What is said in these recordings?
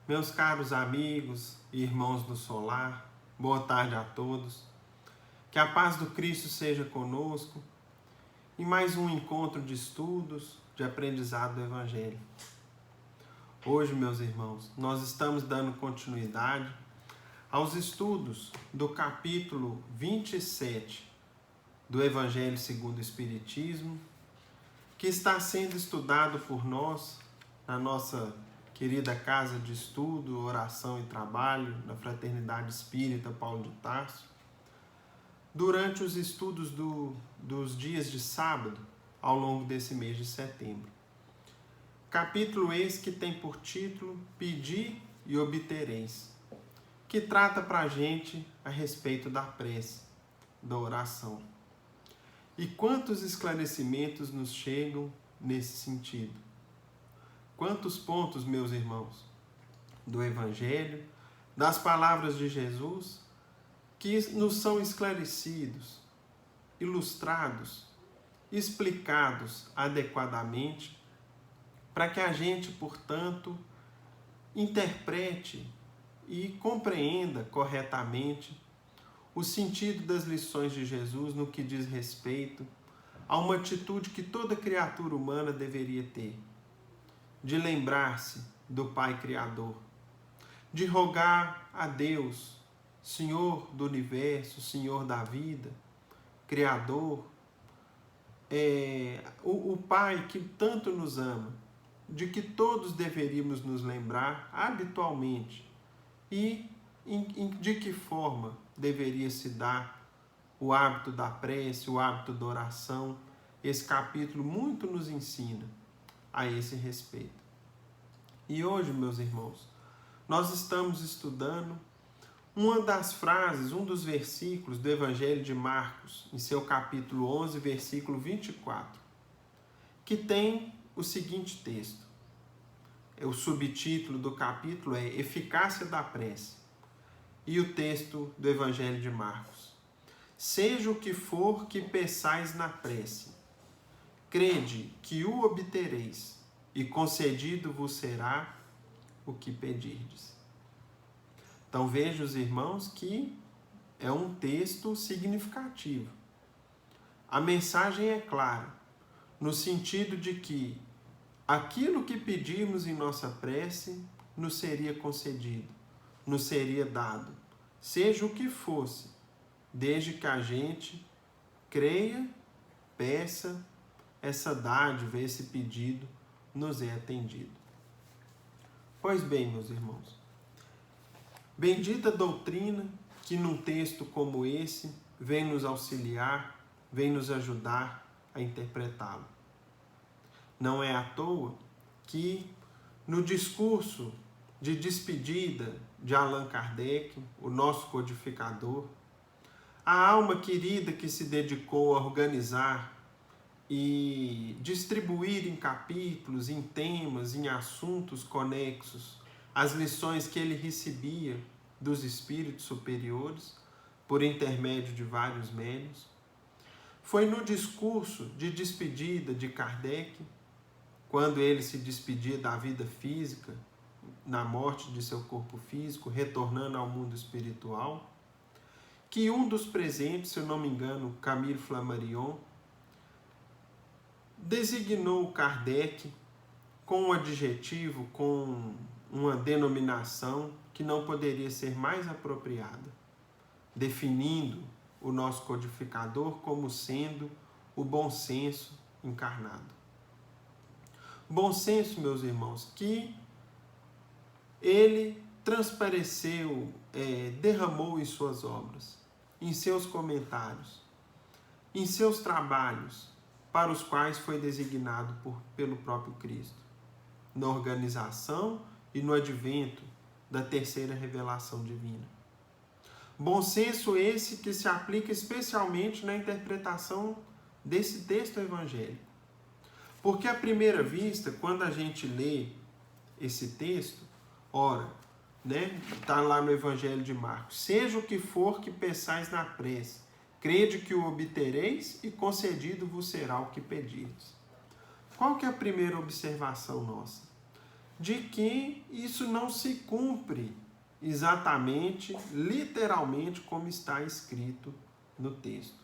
Meus caros amigos e irmãos do Solar, boa tarde a todos. Que a paz do Cristo seja conosco em mais um encontro de estudos, de aprendizado do Evangelho. Hoje, meus irmãos, nós estamos dando continuidade aos estudos do capítulo 27 do Evangelho segundo o Espiritismo, que está sendo estudado por nós na nossa querida casa de estudo, oração e trabalho, na Fraternidade Espírita Paulo de Tarso, durante os estudos dos dias de sábado, ao longo desse mês de setembro. Capítulo esse que tem por título Pedi e Obtereis, que trata para a gente a respeito da prece, da oração. E quantos esclarecimentos nos chegam nesse sentido? Quantos pontos, meus irmãos, do Evangelho, das palavras de Jesus, que nos são esclarecidos, ilustrados, explicados adequadamente, para que a gente, portanto, interprete e compreenda corretamente o sentido das lições de Jesus no que diz respeito a uma atitude que toda criatura humana deveria ter, de lembrar-se do Pai Criador, de rogar a Deus, Senhor do Universo, Senhor da vida, Criador, o Pai que tanto nos ama, de que todos deveríamos nos lembrar habitualmente e de que forma deveria se dar o hábito da prece, o hábito da oração. Esse capítulo muito nos ensina a esse respeito. E hoje, meus irmãos, nós estamos estudando uma das frases, um dos versículos do Evangelho de Marcos, em seu capítulo 11, versículo 24, que tem o seguinte texto. O subtítulo do capítulo é Eficácia da Prece. E o texto do Evangelho de Marcos. Seja o que for que peçais na prece, crede que o obtereis, e concedido vos será o que pedirdes. Então vejam os irmãos que é um texto significativo. A mensagem é clara, no sentido de que aquilo que pedirmos em nossa prece nos seria concedido, nos seria dado, seja o que fosse, desde que a gente creia, peça, essa dádiva, esse pedido nos é atendido. Pois bem, meus irmãos, bendita doutrina que num texto como esse vem nos auxiliar, vem nos ajudar a interpretá-lo. Não é à toa que no discurso de despedida de Allan Kardec, o nosso codificador, a alma querida que se dedicou a organizar e distribuir em capítulos, em temas, em assuntos conexos, as lições que ele recebia dos espíritos superiores, por intermédio de vários médiuns. Foi no discurso de despedida de Kardec, quando ele se despedia da vida física, na morte de seu corpo físico, retornando ao mundo espiritual, que um dos presentes, se eu não me engano, Camille Flammarion, designou Kardec com um adjetivo, com uma denominação que não poderia ser mais apropriada, definindo o nosso codificador como sendo o bom senso encarnado. Bom senso, meus irmãos, que ele transpareceu, derramou em suas obras, em seus comentários, em seus trabalhos, para os quais foi designado pelo próprio Cristo, na organização e no advento da terceira revelação divina. Bom senso esse que se aplica especialmente na interpretação desse texto evangélico. Porque à primeira vista, quando a gente lê esse texto, ora, está lá no Evangelho de Marcos, seja o que for que peçais na prece, crede que o obtereis e concedido vos será o que pedirdes. Qual que é a primeira observação nossa? de que isso não se cumpre exatamente, literalmente, como está escrito no texto.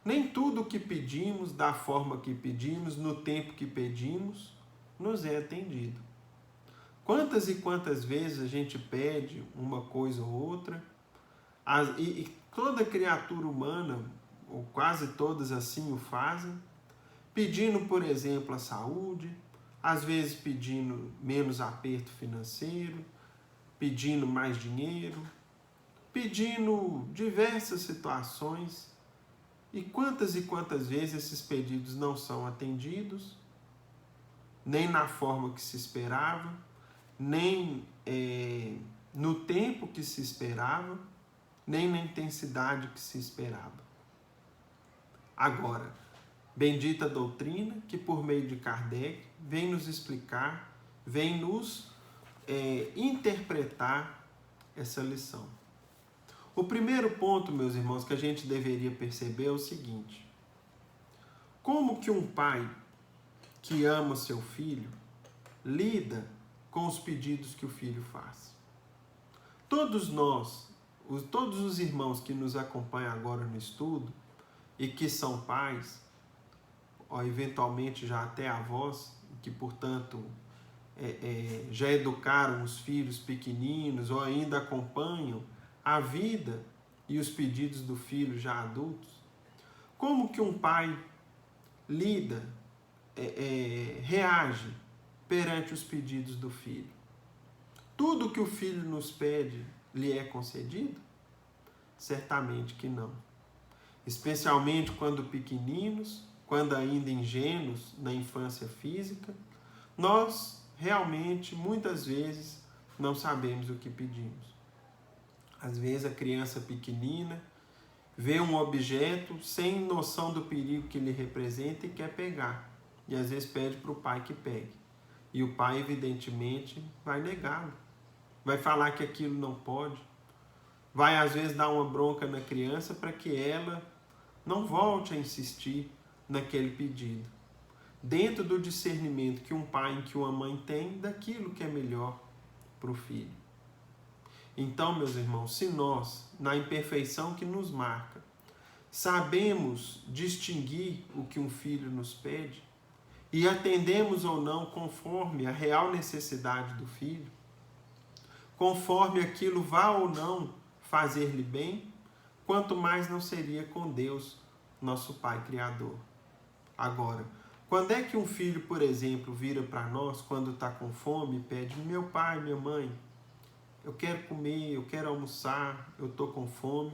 Nem tudo o que pedimos, da forma que pedimos, no tempo que pedimos, nos é atendido. Quantas e quantas vezes a gente pede uma coisa ou outra, e toda criatura humana, ou quase todas assim o fazem, pedindo, por exemplo, a saúde, às vezes pedindo menos aperto financeiro, pedindo mais dinheiro, pedindo diversas situações. E quantas vezes esses pedidos não são atendidos, nem na forma que se esperava, nem no tempo que se esperava, nem na intensidade que se esperava. Agora, bendita a doutrina que, por meio de Kardec, vem nos explicar, vem nos interpretar essa lição. O primeiro ponto, meus irmãos, que a gente deveria perceber é o seguinte: como que um pai que ama seu filho lida com os pedidos que o filho faz? Todos nós, todos os irmãos que nos acompanham agora no estudo e que são pais, ou eventualmente já até avós, que portanto já educaram os filhos pequeninos ou ainda acompanham a vida e os pedidos do filho já adultos, como que um pai lida, reage perante os pedidos do filho? Tudo que o filho nos pede lhe é concedido? Certamente que não. Especialmente quando pequeninos, quando ainda ingênuos na infância física, nós realmente, muitas vezes, não sabemos o que pedimos. Às vezes a criança pequenina vê um objeto sem noção do perigo que ele representa e quer pegar. E às vezes pede para o pai que pegue. E o pai, evidentemente, vai negá-lo. Vai falar que aquilo não pode. Vai, às vezes, dar uma bronca na criança para que ela não volte a insistir naquele pedido. Dentro do discernimento que um pai e que uma mãe tem daquilo que é melhor para o filho. Então, meus irmãos, se nós, na imperfeição que nos marca, sabemos distinguir o que um filho nos pede e atendemos ou não conforme a real necessidade do filho, conforme aquilo vá ou não fazer-lhe bem, quanto mais não seria com Deus, nosso Pai Criador. Agora, quando é que um filho, por exemplo, vira para nós quando está com fome e pede: meu pai, minha mãe, eu quero comer, eu quero almoçar, eu estou com fome,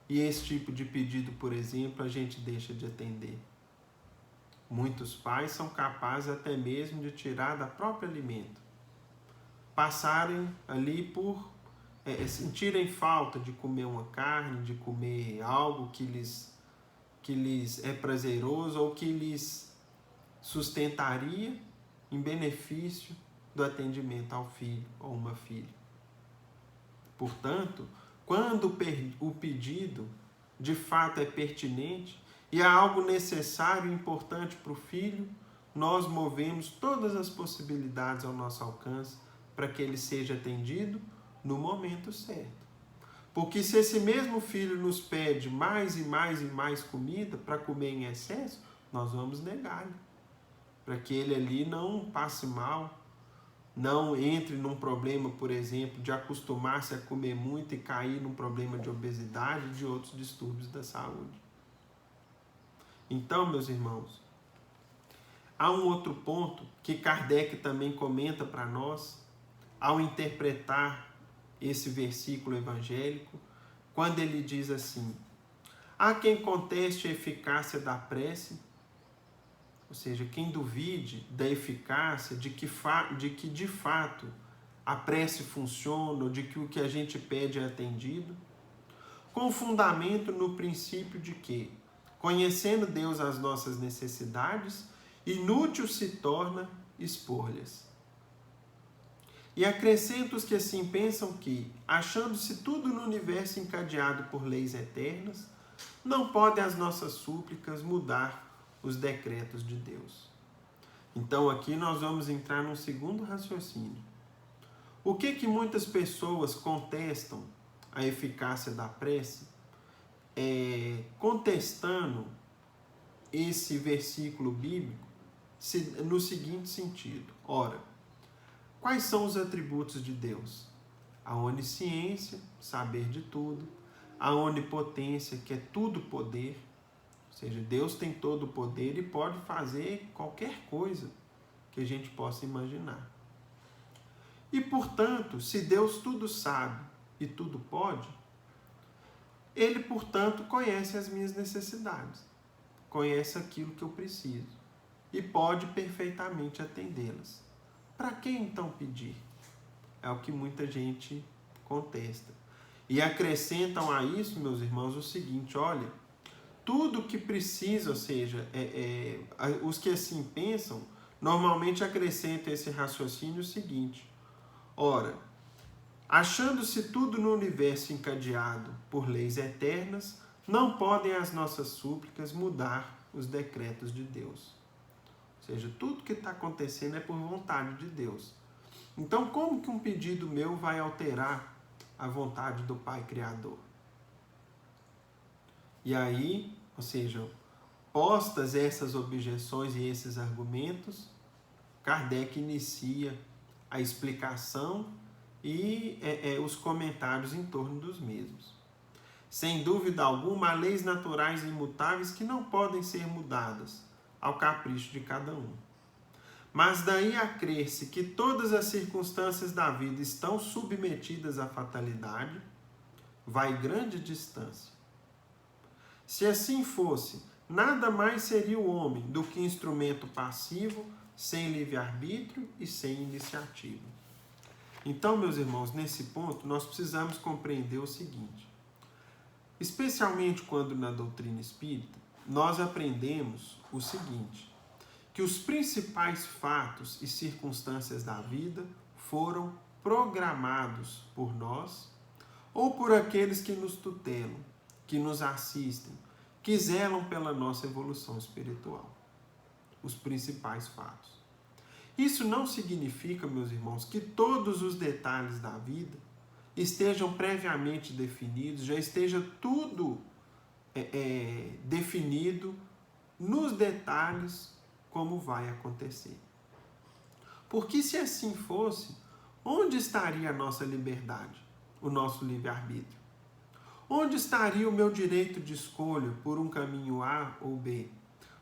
e esse tipo de pedido, por exemplo, a gente deixa de atender. Muitos pais são capazes até mesmo de tirar da própria alimento, passarem ali por sentirem falta de comer uma carne, de comer algo que lhes é prazeroso ou que lhes sustentaria em benefício do atendimento ao filho ou uma filha. Portanto, quando o pedido de fato é pertinente e há algo necessário e importante para o filho, nós movemos todas as possibilidades ao nosso alcance para que ele seja atendido no momento certo. Porque se esse mesmo filho nos pede mais e mais e mais comida para comer em excesso, nós vamos negar-lhe, para que ele ali não passe mal, não entre num problema, por exemplo, de acostumar-se a comer muito e cair num problema de obesidade e de outros distúrbios da saúde. Então, meus irmãos, há um outro ponto que Kardec também comenta para nós, ao interpretar esse versículo evangélico, quando ele diz assim: há quem conteste a eficácia da prece, ou seja, quem duvide da eficácia, de que de fato a prece funciona, ou de que o que a gente pede é atendido, com fundamento no princípio de que, conhecendo Deus as nossas necessidades, inútil se torna expor-lhes. E acrescento os que assim pensam que, achando-se tudo no universo encadeado por leis eternas, não podem as nossas súplicas mudar os decretos de Deus. Então aqui nós vamos entrar num segundo raciocínio. O que muitas pessoas contestam a eficácia da prece? Contestando esse versículo bíblico no seguinte sentido. Ora, quais são os atributos de Deus? A onisciência, saber de tudo. A onipotência, que é tudo poder. Ou seja, Deus tem todo o poder e pode fazer qualquer coisa que a gente possa imaginar. E, portanto, se Deus tudo sabe e tudo pode, Ele, portanto, conhece as minhas necessidades, conhece aquilo que eu preciso e pode perfeitamente atendê-las. Para que então pedir? É o que muita gente contesta. E acrescentam a isso, meus irmãos, o seguinte: olha, tudo que precisa, ou seja, os que assim pensam, normalmente acrescentam esse raciocínio o seguinte: ora, achando-se tudo no universo encadeado por leis eternas, não podem as nossas súplicas mudar os decretos de Deus. Ou seja, tudo que está acontecendo é por vontade de Deus. Então, como que um pedido meu vai alterar a vontade do Pai Criador? E aí, ou seja, postas essas objeções e esses argumentos, Kardec inicia a explicação e os comentários em torno dos mesmos. Sem dúvida alguma, há leis naturais imutáveis que não podem ser mudadas ao capricho de cada um. Mas daí a crer-se que todas as circunstâncias da vida estão submetidas à fatalidade, vai grande distância. Se assim fosse, nada mais seria o homem do que instrumento passivo, sem livre-arbítrio e sem iniciativa. Então, meus irmãos, nesse ponto, nós precisamos compreender o seguinte. Especialmente quando na doutrina espírita, nós aprendemos o seguinte, que os principais fatos e circunstâncias da vida foram programados por nós ou por aqueles que nos tutelam, que nos assistem, que zelam pela nossa evolução espiritual. Os principais fatos. Isso não significa, meus irmãos, que todos os detalhes da vida estejam previamente definidos, já esteja tudo definido nos detalhes como vai acontecer. Porque se assim fosse, onde estaria a nossa liberdade, o nosso livre-arbítrio? Onde estaria o meu direito de escolha por um caminho A ou B?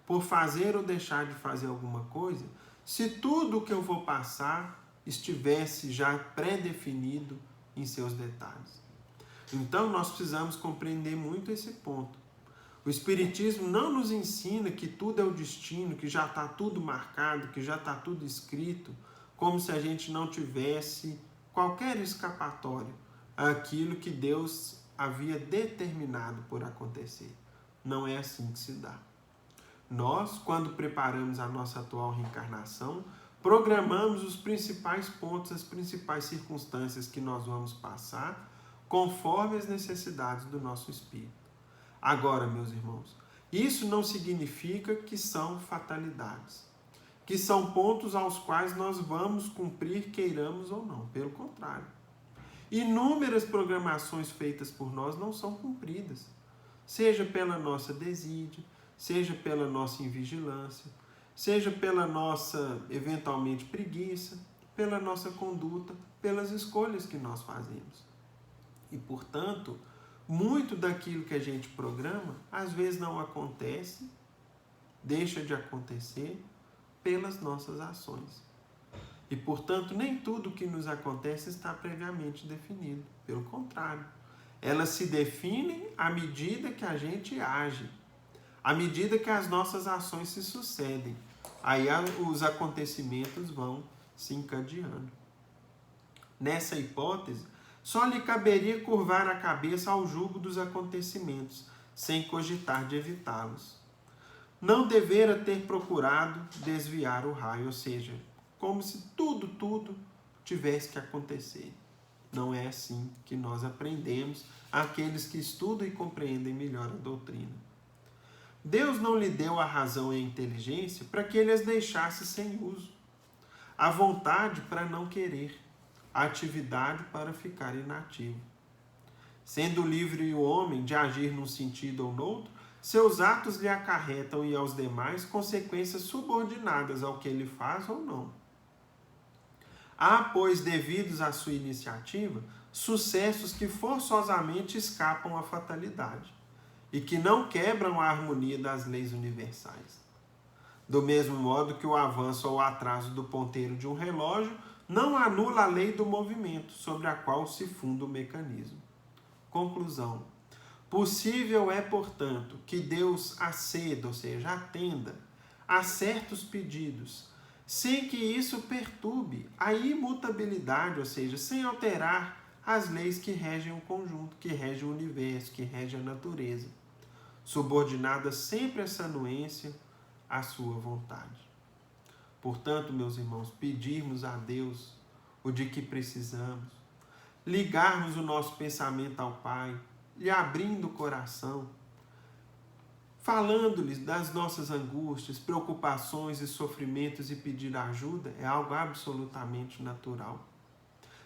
Por fazer ou deixar de fazer alguma coisa, se tudo o que eu vou passar estivesse já pré-definido em seus detalhes. Então, nós precisamos compreender muito esse ponto. O Espiritismo não nos ensina que tudo é o destino, que já está tudo marcado, que já está tudo escrito, como se a gente não tivesse qualquer escapatória àquilo que Deus havia determinado por acontecer. Não é assim que se dá. Nós, quando preparamos a nossa atual reencarnação, programamos os principais pontos, as principais circunstâncias que nós vamos passar, conforme as necessidades do nosso espírito. Agora, meus irmãos, isso não significa que são fatalidades, que são pontos aos quais nós vamos cumprir, queiramos ou não. Pelo contrário. Inúmeras programações feitas por nós não são cumpridas, seja pela nossa desídia, seja pela nossa invigilância, seja pela nossa, eventualmente, preguiça, pela nossa conduta, pelas escolhas que nós fazemos. E, portanto, muito daquilo que a gente programa, às vezes não acontece, deixa de acontecer pelas nossas ações. E, portanto, nem tudo que nos acontece está previamente definido. Pelo contrário, elas se definem à medida que a gente age, à medida que as nossas ações se sucedem. Aí os acontecimentos vão se encadeando. Nessa hipótese, só lhe caberia curvar a cabeça ao jugo dos acontecimentos, sem cogitar de evitá-los. Não devera ter procurado desviar o raio, ou seja, como se tudo tivesse que acontecer. Não é assim que nós aprendemos, aqueles que estudam e compreendem melhor a doutrina. Deus não lhe deu a razão e a inteligência para que ele as deixasse sem uso, a vontade para não querer, a atividade para ficar inativo. Sendo livre o homem de agir num sentido ou noutro, seus atos lhe acarretam e aos demais consequências subordinadas ao que ele faz ou não. Há, pois, devidos à sua iniciativa, sucessos que forçosamente escapam à fatalidade e que não quebram a harmonia das leis universais. Do mesmo modo que o avanço ou o atraso do ponteiro de um relógio não anula a lei do movimento sobre a qual se funda o mecanismo. Conclusão. Possível é, portanto, que Deus aceda, ou seja, atenda a certos pedidos, sem que isso perturbe a imutabilidade, ou seja, sem alterar as leis que regem o conjunto, que regem o universo, que regem a natureza, subordinada sempre essa anuência à sua vontade. Portanto, meus irmãos, pedirmos a Deus o de que precisamos, ligarmos o nosso pensamento ao Pai, lhe abrindo o coração, falando-lhes das nossas angústias, preocupações e sofrimentos e pedir ajuda é algo absolutamente natural.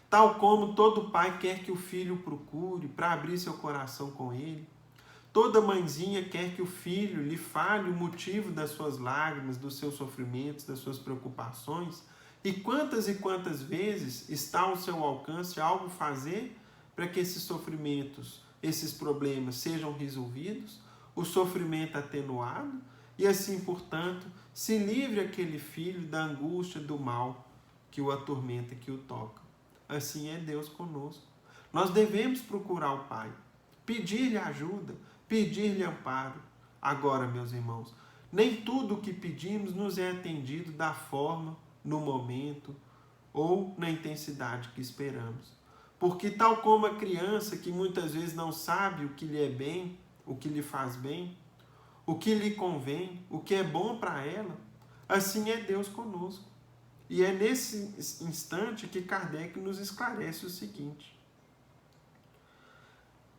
Tal como todo pai quer que o filho procure para abrir seu coração com ele, toda mãezinha quer que o filho lhe fale o motivo das suas lágrimas, dos seus sofrimentos, das suas preocupações, e quantas vezes está ao seu alcance algo fazer para que esses sofrimentos, esses problemas sejam resolvidos, o sofrimento atenuado e assim, portanto, se livre aquele filho da angústia, do mal que o atormenta, que o toca. Assim é Deus conosco. Nós devemos procurar o Pai, pedir-lhe ajuda, pedir-lhe amparo. Agora, meus irmãos, nem tudo o que pedimos nos é atendido da forma, no momento ou na intensidade que esperamos. Porque tal como a criança que muitas vezes não sabe o que lhe é bem, o que lhe faz bem, o que lhe convém, o que é bom para ela, assim é Deus conosco. E é nesse instante que Kardec nos esclarece o seguinte: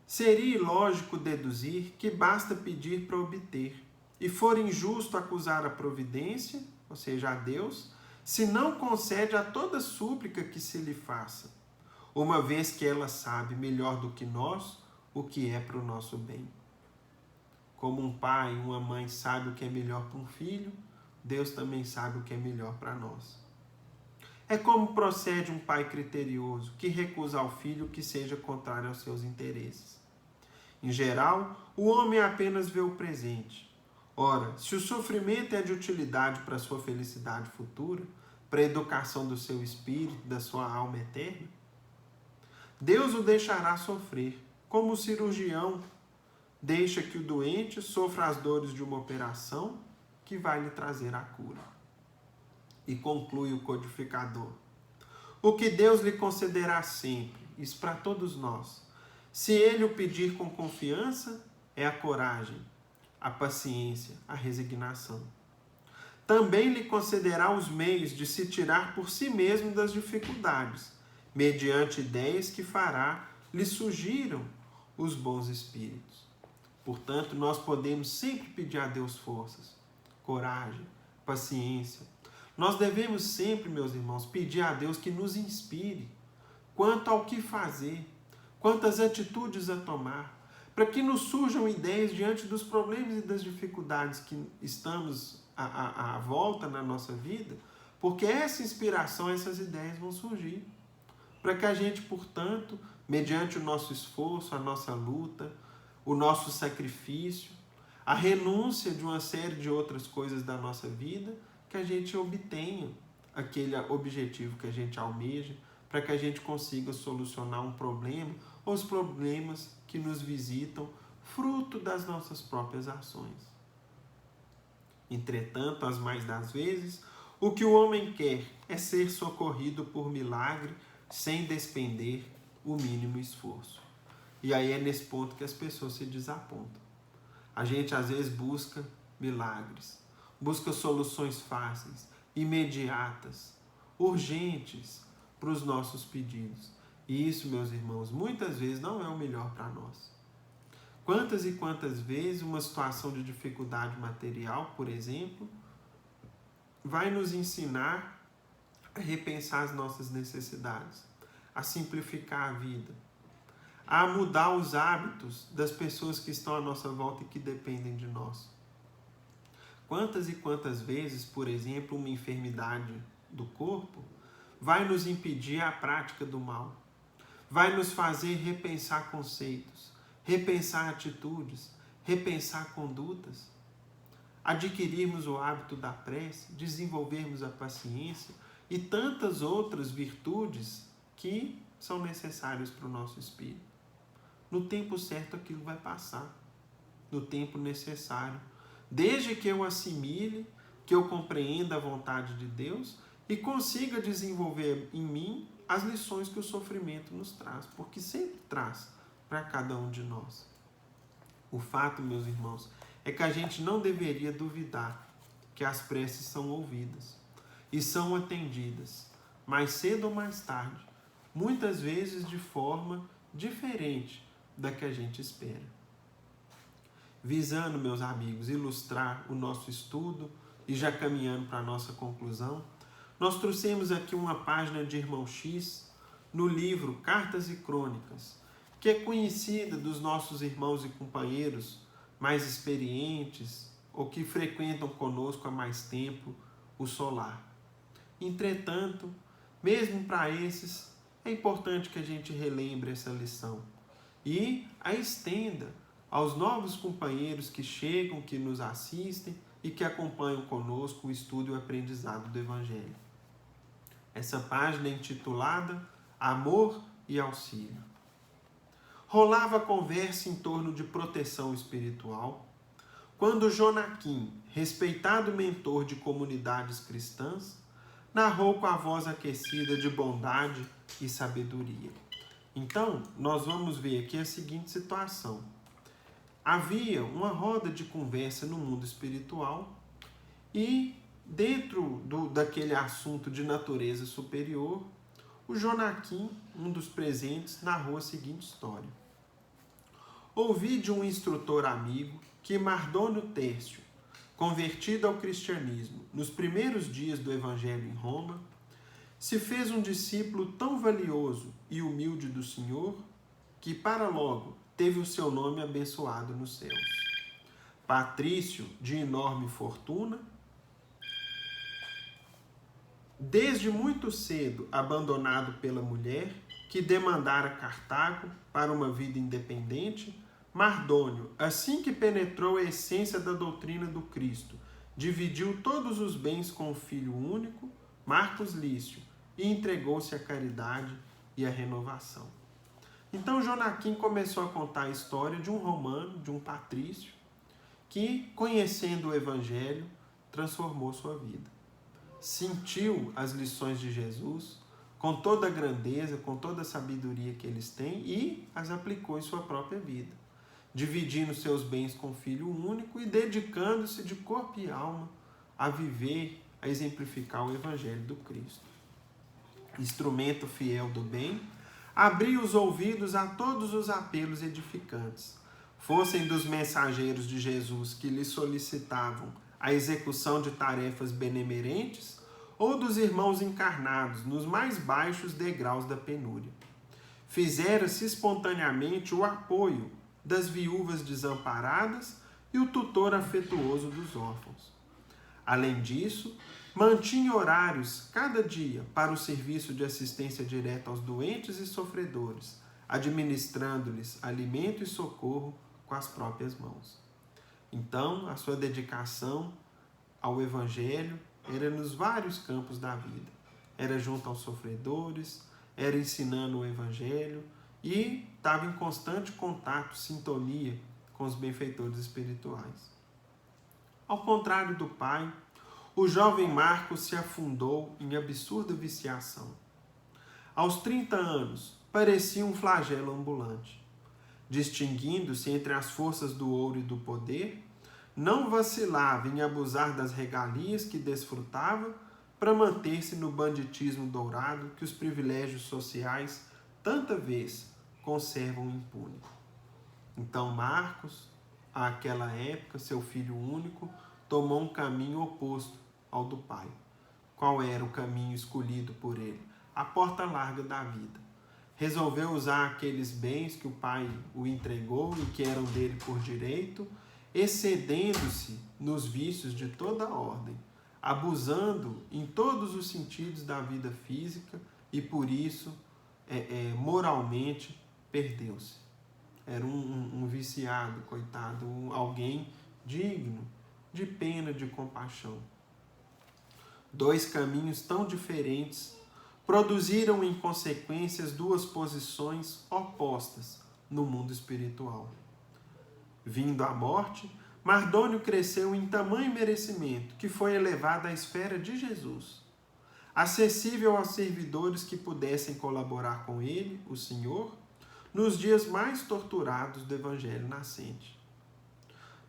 seria ilógico deduzir que basta pedir para obter, e for injusto acusar a providência, ou seja, a Deus, se não concede a toda súplica que se lhe faça, uma vez que ela sabe melhor do que nós o que é para o nosso bem. Como um pai e uma mãe sabem o que é melhor para um filho, Deus também sabe o que é melhor para nós. É como procede um pai criterioso que recusa ao filho que seja contrário aos seus interesses. Em geral, o homem apenas vê o presente. Ora, se o sofrimento é de utilidade para a sua felicidade futura, para a educação do seu espírito, da sua alma eterna, Deus o deixará sofrer, como o cirurgião deixa que o doente sofra as dores de uma operação que vai lhe trazer a cura. E conclui o codificador: o que Deus lhe concederá sempre, isso para todos nós, se ele o pedir com confiança, é a coragem, a paciência, a resignação. Também lhe concederá os meios de se tirar por si mesmo das dificuldades, mediante ideias que fará lhe surgiram os bons espíritos. Portanto, nós podemos sempre pedir a Deus forças, coragem, paciência. Nós devemos sempre, meus irmãos, pedir a Deus que nos inspire quanto ao que fazer, quantas atitudes a tomar, para que nos surjam ideias diante dos problemas e das dificuldades que estamos à volta na nossa vida, porque essa inspiração, essas ideias vão surgir. Para que a gente, portanto, mediante o nosso esforço, a nossa luta, o nosso sacrifício, a renúncia de uma série de outras coisas da nossa vida, que a gente obtenha aquele objetivo que a gente almeja, para que a gente consiga solucionar um problema ou os problemas que nos visitam, fruto das nossas próprias ações. Entretanto, as mais das vezes, o que o homem quer é ser socorrido por milagre, sem despender o mínimo esforço. E aí é nesse ponto que as pessoas se desapontam. A gente às vezes busca milagres, busca soluções fáceis, imediatas, urgentes para os nossos pedidos. E isso, meus irmãos, muitas vezes não é o melhor para nós. Quantas e quantas vezes uma situação de dificuldade material, por exemplo, vai nos ensinar a repensar as nossas necessidades, a simplificar a vida, a mudar os hábitos das pessoas que estão à nossa volta e que dependem de nós. Quantas e quantas vezes, por exemplo, uma enfermidade do corpo vai nos impedir a prática do mal, vai nos fazer repensar conceitos, repensar atitudes, repensar condutas, adquirirmos o hábito da prece, desenvolvermos a paciência e tantas outras virtudes que são necessárias para o nosso espírito. No tempo certo aquilo vai passar, no tempo necessário, desde que eu assimile, que eu compreenda a vontade de Deus e consiga desenvolver em mim as lições que o sofrimento nos traz, porque sempre traz para cada um de nós. O fato, meus irmãos, é que a gente não deveria duvidar que as preces são ouvidas e são atendidas, mais cedo ou mais tarde, muitas vezes de forma diferente da que a gente espera. Visando, meus amigos, ilustrar o nosso estudo e já caminhando para a nossa conclusão, nós trouxemos aqui uma página de Irmão X no livro Cartas e Crônicas, que é conhecida dos nossos irmãos e companheiros mais experientes ou que frequentam conosco há mais tempo o solar. Entretanto, mesmo para esses, é importante que a gente relembre essa lição e a estenda aos novos companheiros que chegam, que nos assistem e que acompanham conosco o estudo e o aprendizado do Evangelho. Essa página é intitulada Amor e Auxílio. Rolava a conversa em torno de proteção espiritual, quando Jonaquim, respeitado mentor de comunidades cristãs, narrou com a voz aquecida de bondade e sabedoria. Então, nós vamos ver aqui a seguinte situação. Havia uma roda de conversa no mundo espiritual e, dentro daquele assunto de natureza superior, o Jonaquim, um dos presentes, narrou a seguinte história. Ouvi de um instrutor amigo que Mardônio Tércio, convertido ao cristianismo nos primeiros dias do Evangelho em Roma, se fez um discípulo tão valioso e humilde do Senhor que, para logo, teve o seu nome abençoado nos céus. Patrício, de enorme fortuna, desde muito cedo abandonado pela mulher, que demandara Cartago para uma vida independente, Mardônio, assim que penetrou a essência da doutrina do Cristo, dividiu todos os bens com o filho único, Marcos Lício, e entregou-se à caridade e à renovação. Então Jonaquim começou a contar a história de um romano, de um patrício, que, conhecendo o Evangelho, transformou sua vida. Sentiu as lições de Jesus, com toda a grandeza, com toda a sabedoria que eles têm, e as aplicou em sua própria vida, dividindo seus bens com o Filho único e dedicando-se de corpo e alma a viver, a exemplificar o Evangelho do Cristo. Instrumento fiel do bem, abria os ouvidos a todos os apelos edificantes, fossem dos mensageiros de Jesus que lhe solicitavam a execução de tarefas benemerentes, ou dos irmãos encarnados nos mais baixos degraus da penúria. Fizera-se espontaneamente o apoio das viúvas desamparadas e o tutor afetuoso dos órfãos. Além disso, mantinha horários cada dia para o serviço de assistência direta aos doentes e sofredores, administrando-lhes alimento e socorro com as próprias mãos. Então, a sua dedicação ao Evangelho era nos vários campos da vida. Era junto aos sofredores, era ensinando o Evangelho e estava em constante contato, sintonia com os benfeitores espirituais. Ao contrário do pai, o jovem Marcos se afundou em absurda viciação. Aos 30 anos, parecia um flagelo ambulante. Distinguindo-se entre as forças do ouro e do poder, não vacilava em abusar das regalias que desfrutava para manter-se no banditismo dourado que os privilégios sociais tanta vez conservam impune. Então Marcos, àquela época, seu filho único, tomou um caminho oposto ao do pai. Qual era o caminho escolhido por ele? A porta larga da vida. Resolveu usar aqueles bens que o pai o entregou e que eram dele por direito, excedendo-se nos vícios de toda ordem, abusando em todos os sentidos da vida física e por isso, moralmente, perdeu-se. Era um viciado, coitado, alguém digno de pena, de compaixão. Dois caminhos tão diferentes produziram em consequências duas posições opostas no mundo espiritual. Vindo à morte, Mardônio cresceu em tamanho merecimento que foi elevado à esfera de Jesus, acessível aos servidores que pudessem colaborar com ele, o Senhor, nos dias mais torturados do Evangelho nascente.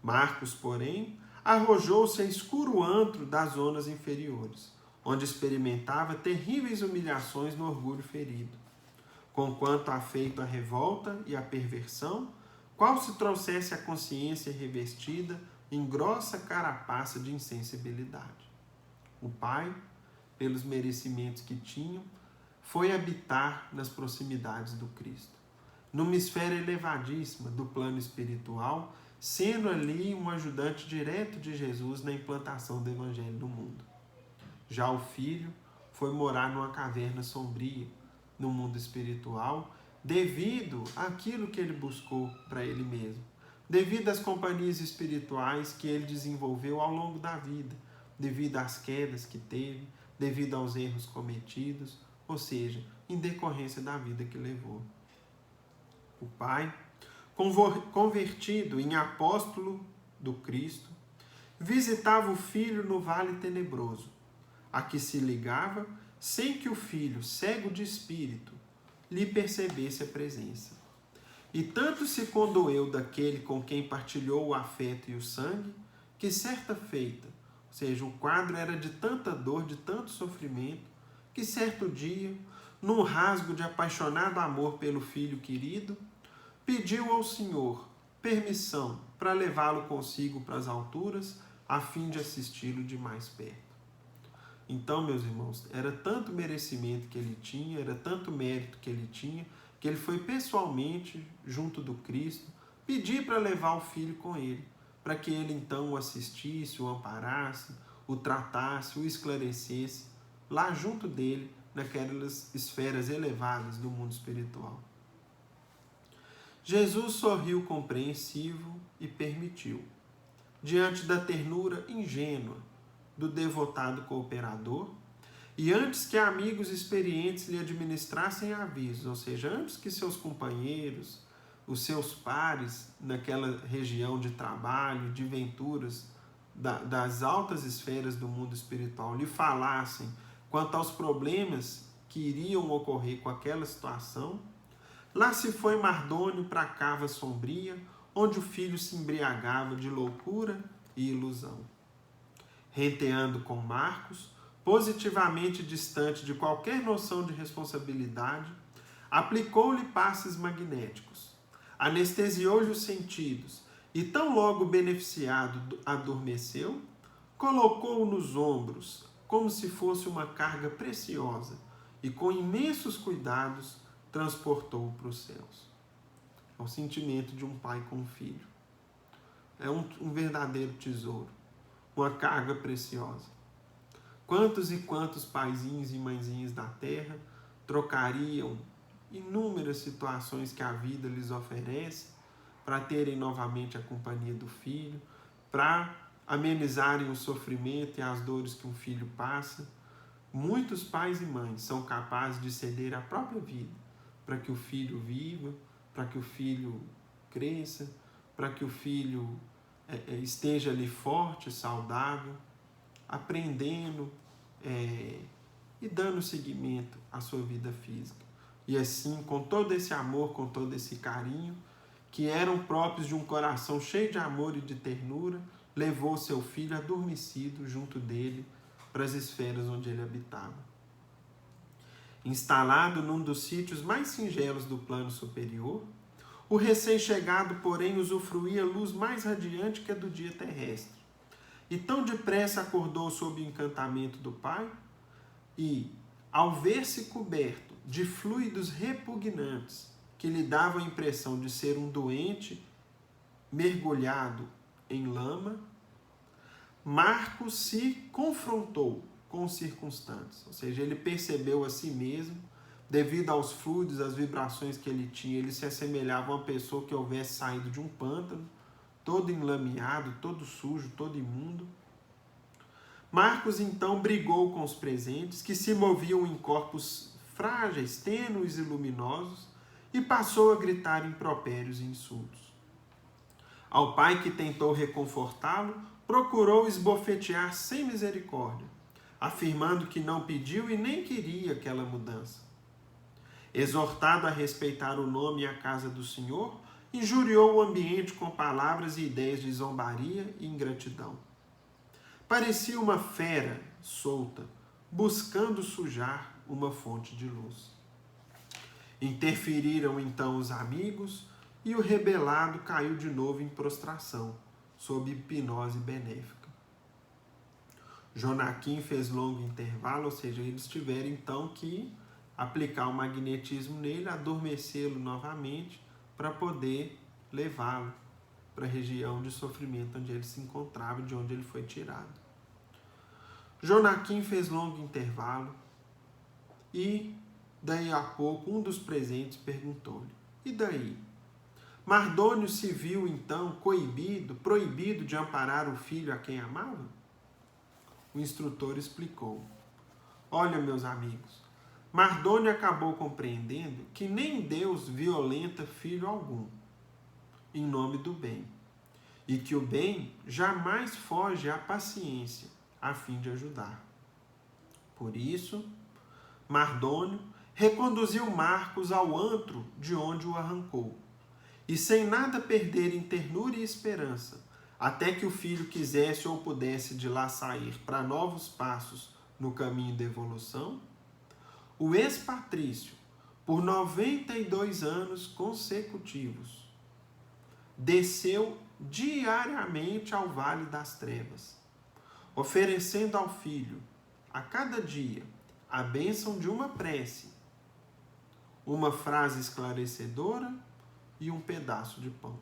Marcos, porém, arrojou-se a escuro antro das zonas inferiores, onde experimentava terríveis humilhações no orgulho ferido, conquanto afeito à revolta e à perversão, qual se trouxesse a consciência revestida em grossa carapaça de insensibilidade. O pai, pelos merecimentos que tinha, foi habitar nas proximidades do Cristo, numa esfera elevadíssima do plano espiritual, sendo ali um ajudante direto de Jesus na implantação do Evangelho no mundo. Já o filho foi morar numa caverna sombria no mundo espiritual, devido àquilo que ele buscou para ele mesmo, devido às companhias espirituais que ele desenvolveu ao longo da vida, devido às quedas que teve, devido aos erros cometidos, ou seja, em decorrência da vida que levou. O pai, convertido em apóstolo do Cristo, visitava o filho no vale tenebroso, a que se ligava sem que o filho, cego de espírito, lhe percebesse a presença. E tanto se condoeu daquele com quem partilhou o afeto e o sangue, que certa feita, ou seja, o quadro era de tanta dor, de tanto sofrimento, que certo dia, num rasgo de apaixonado amor pelo filho querido, pediu ao Senhor permissão para levá-lo consigo para as alturas, a fim de assisti-lo de mais perto. Então, meus irmãos, era tanto merecimento que ele tinha, era tanto mérito que ele tinha, que ele foi pessoalmente, junto do Cristo, pedir para levar o filho com ele, para que ele então o assistisse, o amparasse, o tratasse, o esclarecesse, lá junto dele, naquelas esferas elevadas do mundo espiritual. Jesus sorriu compreensivo e permitiu, diante da ternura ingênua do devotado cooperador, e antes que amigos experientes lhe administrassem avisos, ou seja, antes que seus companheiros, os seus pares naquela região de trabalho, de venturas, das altas esferas do mundo espiritual, lhe falassem quanto aos problemas que iriam ocorrer com aquela situação, lá se foi Mardônio para a cava sombria, onde o filho se embriagava de loucura e ilusão. Renteando com Marcos, positivamente distante de qualquer noção de responsabilidade, aplicou-lhe passes magnéticos, anestesiou-lhe os sentidos e, tão logo beneficiado, adormeceu, colocou-o nos ombros como se fosse uma carga preciosa e, com imensos cuidados, transportou-o para os céus. É o sentimento de um pai com um filho. É um verdadeiro tesouro, uma carga preciosa. Quantos e quantos paizinhos e mãezinhas da terra trocariam inúmeras situações que a vida lhes oferece para terem novamente a companhia do filho, para amenizarem o sofrimento e as dores que um filho passa. Muitos pais e mães são capazes de ceder a própria vida para que o filho viva, para que o filho cresça, para que o filho esteja ali forte, saudável, aprendendo e dando seguimento à sua vida física. E assim, com todo esse amor, com todo esse carinho, que eram próprios de um coração cheio de amor e de ternura, levou seu filho adormecido junto dele para as esferas onde ele habitava. Instalado num dos sítios mais singelos do plano superior, O recém-chegado, porém, usufruía luz mais radiante que a do dia terrestre. E tão depressa acordou sob o encantamento do pai, e, ao ver-se coberto de fluidos repugnantes, que lhe davam a impressão de ser um doente mergulhado em lama, Marcos se confrontou com os circunstantes, ou seja, ele percebeu a si mesmo, devido aos fluidos, às vibrações que ele tinha, ele se assemelhava a uma pessoa que houvesse saído de um pântano, todo enlameado, todo sujo, todo imundo. Marcos então brigou com os presentes, que se moviam em corpos frágeis, tênues e luminosos, e passou a gritar impropérios e insultos. Ao pai, que tentou reconfortá-lo, procurou esbofetear sem misericórdia, afirmando que não pediu e nem queria aquela mudança. Exortado a respeitar o nome e a casa do Senhor, injuriou o ambiente com palavras e ideias de zombaria e ingratidão. Parecia uma fera solta, buscando sujar uma fonte de luz. Interferiram então os amigos, e o rebelado caiu de novo em prostração, sob hipnose benéfica. Jonaquim fez longo intervalo, ou seja, eles tiveram então que aplicar o magnetismo nele, adormecê-lo novamente, para poder levá-lo para a região de sofrimento onde ele se encontrava, de onde ele foi tirado. Jonaquim fez longo intervalo e, daí a pouco, um dos presentes perguntou-lhe: e daí? Mardônio se viu, então, proibido de amparar o filho a quem amava? O instrutor explicou: olha, meus amigos, Mardônio acabou compreendendo que nem Deus violenta filho algum, em nome do bem, e que o bem jamais foge à paciência, a fim de ajudar. Por isso, Mardônio reconduziu Marcos ao antro de onde o arrancou, e sem nada perder em ternura e esperança, até que o filho quisesse ou pudesse de lá sair para novos passos no caminho da evolução, o ex-patrício, por 92 anos consecutivos, desceu diariamente ao Vale das Trevas, oferecendo ao filho, a cada dia, a bênção de uma prece, uma frase esclarecedora e um pedaço de pão.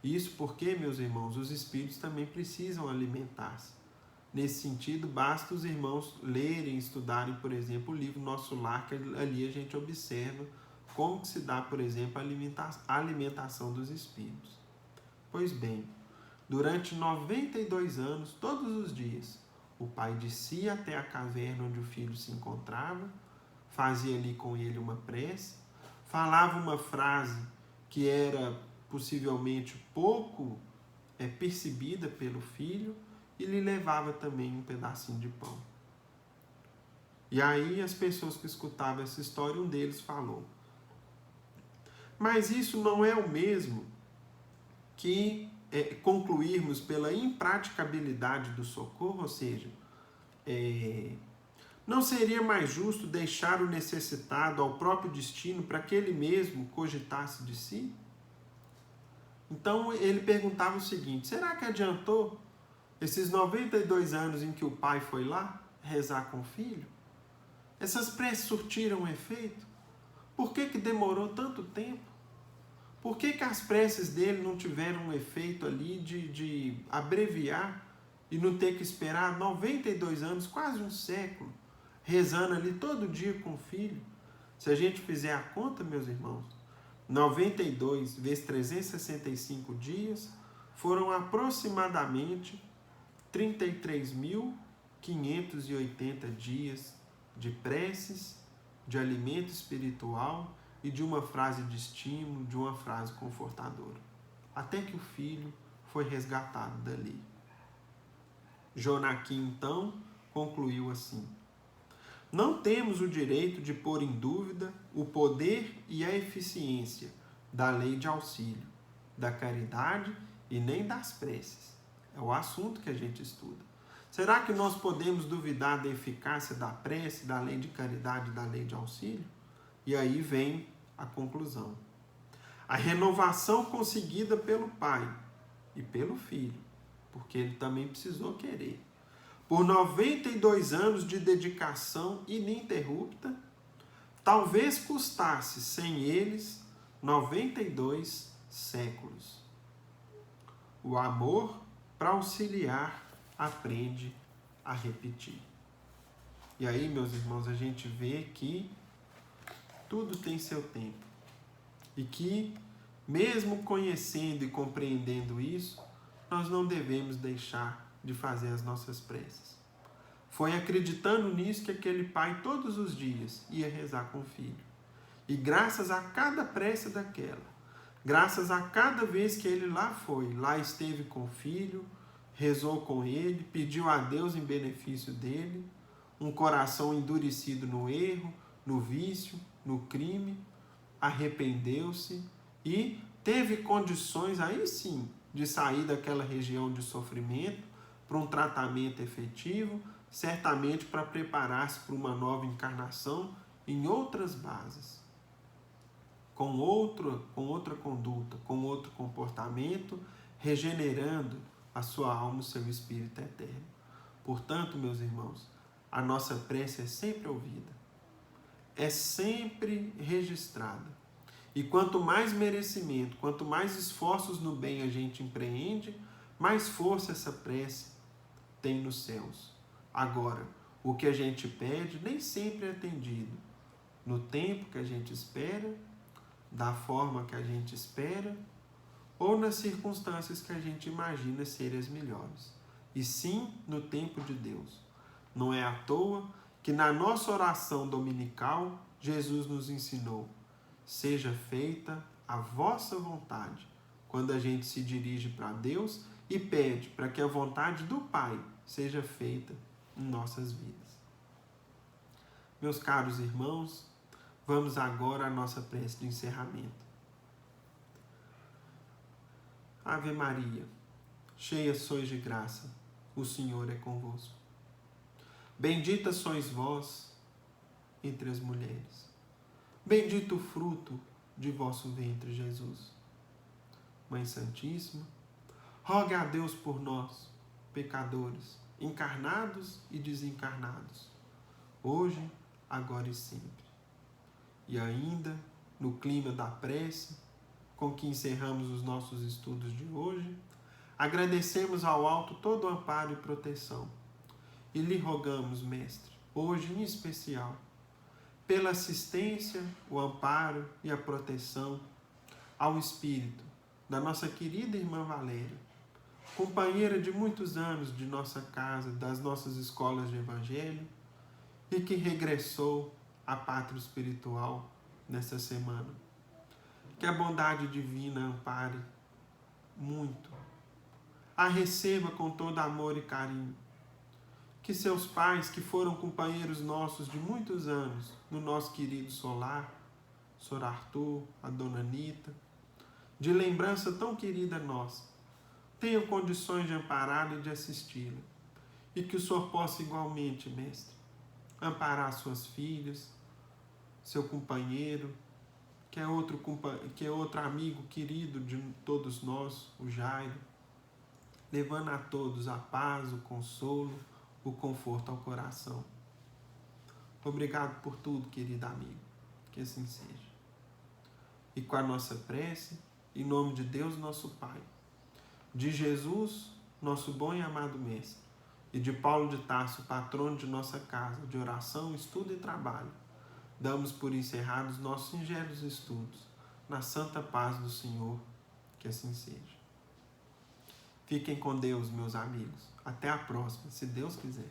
Isso porque, meus irmãos, os espíritos também precisam alimentar-se. Nesse sentido, basta os irmãos lerem, estudarem, por exemplo, o livro Nosso Lar, que ali a gente observa como se dá, por exemplo, a alimentação dos espíritos. Pois bem, durante 92 anos, todos os dias, o pai descia até a caverna onde o filho se encontrava, fazia ali com ele uma prece, falava uma frase que era possivelmente pouco percebida pelo filho e lhe levava também um pedacinho de pão. E aí as pessoas que escutavam essa história, um deles falou: mas isso não é o mesmo que concluirmos pela impraticabilidade do socorro, ou seja, não seria mais justo deixar o necessitado ao próprio destino para que ele mesmo cogitasse de si? Então ele perguntava o seguinte: será que adiantou esses 92 anos em que o pai foi lá rezar com o filho? Essas preces surtiram efeito? Por que demorou tanto tempo? Por que as preces dele não tiveram um efeito ali de abreviar e não ter que esperar 92 anos, quase um século, rezando ali todo dia com o filho? Se a gente fizer a conta, meus irmãos, 92 vezes 365 dias foram aproximadamente 33.580 dias de preces, de alimento espiritual e de uma frase de estímulo, de uma frase confortadora, até que o filho foi resgatado dali. Jonaquim, então, concluiu assim: não temos o direito de pôr em dúvida o poder e a eficiência da lei de auxílio, da caridade e nem das preces. É o assunto que a gente estuda. Será que nós podemos duvidar da eficácia da prece, da lei de caridade e da lei de auxílio? E aí vem a conclusão. A renovação conseguida pelo Pai e pelo Filho, porque ele também precisou querer. Por 92 anos de dedicação ininterrupta, talvez custasse sem eles 92 séculos. O amor, para auxiliar, aprende a repetir. E aí, meus irmãos, a gente vê que tudo tem seu tempo. E que, mesmo conhecendo e compreendendo isso, nós não devemos deixar de fazer as nossas preces. Foi acreditando nisso que aquele pai todos os dias ia rezar com o filho. E graças a cada prece daquela, graças a cada vez que ele lá foi, lá esteve com o filho, rezou com ele, pediu a Deus em benefício dele, um coração endurecido no erro, no vício, no crime, arrependeu-se e teve condições, aí sim, de sair daquela região de sofrimento para um tratamento efetivo, certamente para preparar-se para uma nova encarnação em outras bases, com outra conduta, com outro comportamento, regenerando a sua alma, o seu espírito eterno. Portanto, meus irmãos, a nossa prece é sempre ouvida, é sempre registrada. E quanto mais merecimento, quanto mais esforços no bem a gente empreende, mais força essa prece tem nos céus. Agora, o que a gente pede nem sempre é atendido no tempo que a gente espera, da forma que a gente espera, ou nas circunstâncias que a gente imagina serem as melhores. E sim no tempo de Deus. Não é à toa que na nossa oração dominical, Jesus nos ensinou: seja feita a vossa vontade, quando a gente se dirige para Deus e pede para que a vontade do Pai seja feita em nossas vidas. Meus caros irmãos, vamos agora à nossa prece de encerramento. Ave Maria, cheia sois de graça, o Senhor é convosco. Bendita sois vós entre as mulheres. Bendito o fruto de vosso ventre, Jesus. Mãe Santíssima, roga a Deus por nós, pecadores, encarnados e desencarnados, hoje, agora e sempre. E ainda, no clima da prece, com que encerramos os nossos estudos de hoje, agradecemos ao alto todo o amparo e proteção. E lhe rogamos, Mestre, hoje em especial, pela assistência, o amparo e a proteção ao espírito da nossa querida irmã Valéria, companheira de muitos anos de nossa casa, das nossas escolas de evangelho, e que regressou à pátria espiritual nessa semana. Que a bondade divina ampare muito, a receba com todo amor e carinho. Que seus pais, que foram companheiros nossos de muitos anos, no nosso querido solar, Sr. Arthur, a Dona Anita, de lembrança tão querida nossa, tenham condições de ampará-la e de assisti-la. E que o Senhor possa igualmente, Mestre, amparar suas filhas, seu companheiro, que é outro amigo querido de todos nós, o Jairo, levando a todos a paz, o consolo, o conforto ao coração. Obrigado por tudo, querido amigo. Que assim seja. E com a nossa prece, em nome de Deus, nosso Pai, de Jesus, nosso bom e amado Mestre, e de Paulo de Tarso, patrono de nossa casa, de oração, estudo e trabalho, damos por encerrados nossos singelos estudos, na santa paz do Senhor, que assim seja. Fiquem com Deus, meus amigos. Até a próxima, se Deus quiser.